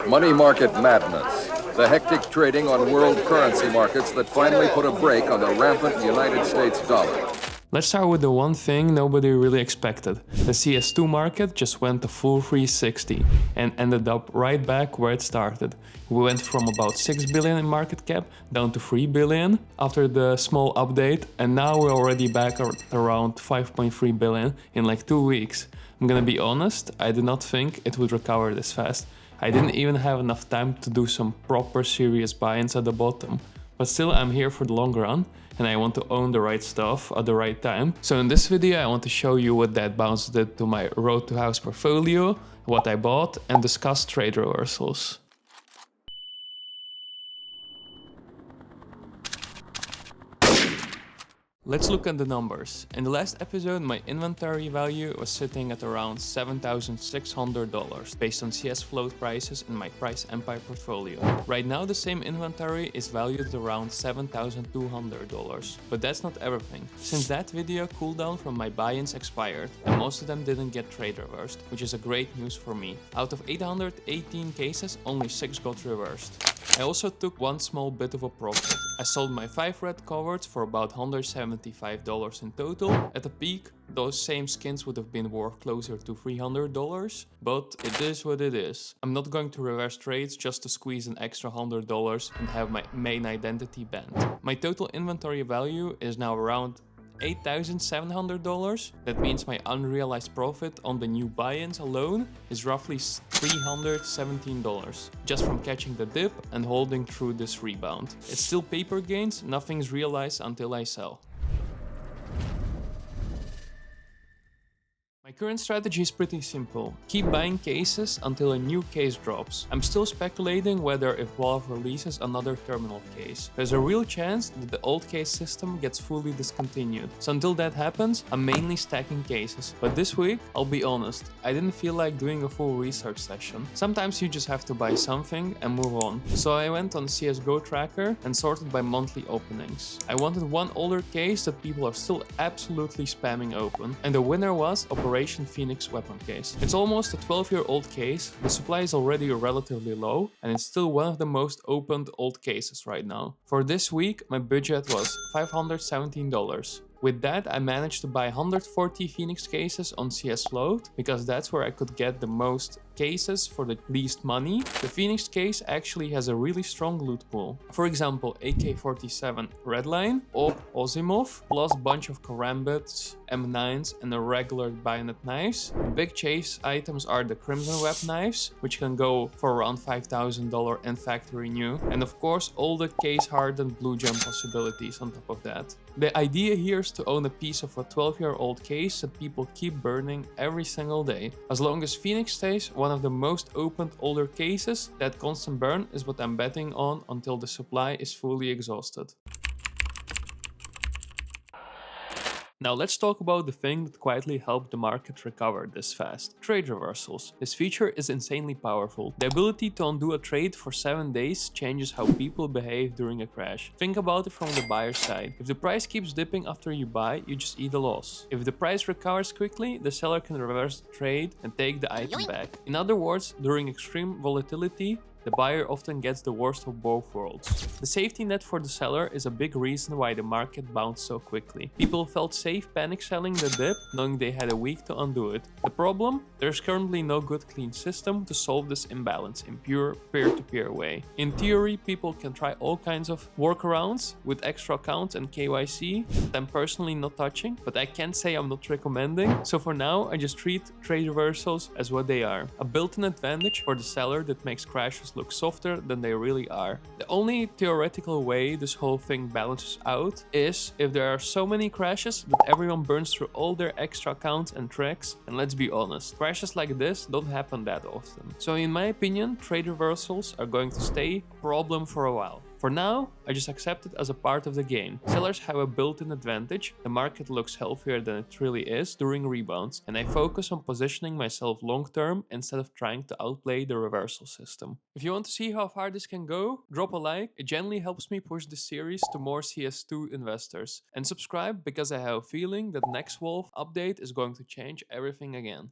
Money market madness. The hectic trading on world currency markets that finally put a brake on the rampant United States dollar. Let's start with the one thing nobody really expected. The CS2 market just went a full 360 and ended up right back where it started. We went from about 6 billion in market cap down to 3 billion after the small update, and now we're already back at around 5.3 billion in like 2 weeks. I'm gonna be honest, I did not think it would recover this fast. I didn't even have enough time to do some proper serious buy-ins at the bottom. But still, I'm here for the long run, and I want to own the right stuff at the right time. So in this video, I want to show you what that bounce did to my road to house portfolio, what I bought, and discuss trade reversals. Let's look at the numbers. In the last episode, my inventory value was sitting at around $7,600 based on CS float prices in my Price Empire portfolio. Right now, the same inventory is valued at around $7,200, but that's not everything. Since that video, cooldown from my buy-ins expired, and most of them didn't get trade reversed, which is a great news for me. Out of 818 cases, only 6 got reversed. I also took one small bit of a profit. I sold my 5 red coverts for about $175 in total. At the peak, those same skins would have been worth closer to $300, but it is what it is. I'm not going to reverse trades just to squeeze an extra $100 and have my main identity banned. My total inventory value is now around $8,700. That means my unrealized profit on the new buy-ins alone is roughly $317, just from catching the dip and holding through this rebound. It's still paper gains, nothing's realized until I sell. My current strategy is pretty simple. Keep buying cases until a new case drops. I'm still speculating whether if Valve releases another terminal case. There's a real chance that the old case system gets fully discontinued. So until that happens, I'm mainly stacking cases. But this week, I'll be honest, I didn't feel like doing a full research session. Sometimes you just have to buy something and move on. So I went on CSGO tracker and sorted by monthly openings. I wanted one older case that people are still absolutely spamming open, and the winner was Operation Phoenix weapon case. It's almost a 12-year-old case, the supply is already relatively low, and it's still one of the most opened old cases right now. For this week, my budget was $517. With that, I managed to buy 140 Phoenix cases on CS Float, because that's where I could get the most cases for the least money. The Phoenix case actually has a really strong loot pool. For example, AK-47 Redline, Op Osimov, plus bunch of Karambits, M9s, and the regular bayonet knives. The big chase items are the Crimson Web knives, which can go for around $5,000 and factory new, and of course all the case hardened blue gem possibilities on top of that. The idea here is to own a piece of a 12-year-old case that people keep burning every single day. As long as Phoenix stays one of the most opened older cases, that constant burn is what I'm betting on until the supply is fully exhausted. Now let's talk about the thing that quietly helped the market recover this fast. Trade reversals. This feature is insanely powerful. The ability to undo a trade for 7 days changes how people behave during a crash. Think about it from the buyer's side. If the price keeps dipping after you buy, you just eat a loss. If the price recovers quickly, the seller can reverse the trade and take the item back. In other words, during extreme volatility, the buyer often gets the worst of both worlds. The safety net for the seller is a big reason why the market bounced so quickly. People felt safe panic selling the dip, knowing they had a week to undo it. The problem? There's currently no good clean system to solve this imbalance in pure peer-to-peer way. In theory, people can try all kinds of workarounds with extra accounts and KYC that I'm personally not touching, but I can't say I'm not recommending. So for now, I just treat trade reversals as what they are. A built-in advantage for the seller that makes crashes look softer than they really are. The only theoretical way this whole thing balances out is if there are so many crashes that everyone burns through all their extra accounts and tracks, and let's be honest, crashes like this don't happen that often. So in my opinion, trade reversals are going to stay a problem for a while. For now, I just accept it as a part of the game. Sellers have a built-in advantage, the market looks healthier than it really is during rebounds, and I focus on positioning myself long-term instead of trying to outplay the reversal system. If you want to see how far this can go, drop a like, it generally helps me push this series to more CS2 investors. And subscribe because I have a feeling that next Wolf update is going to change everything again.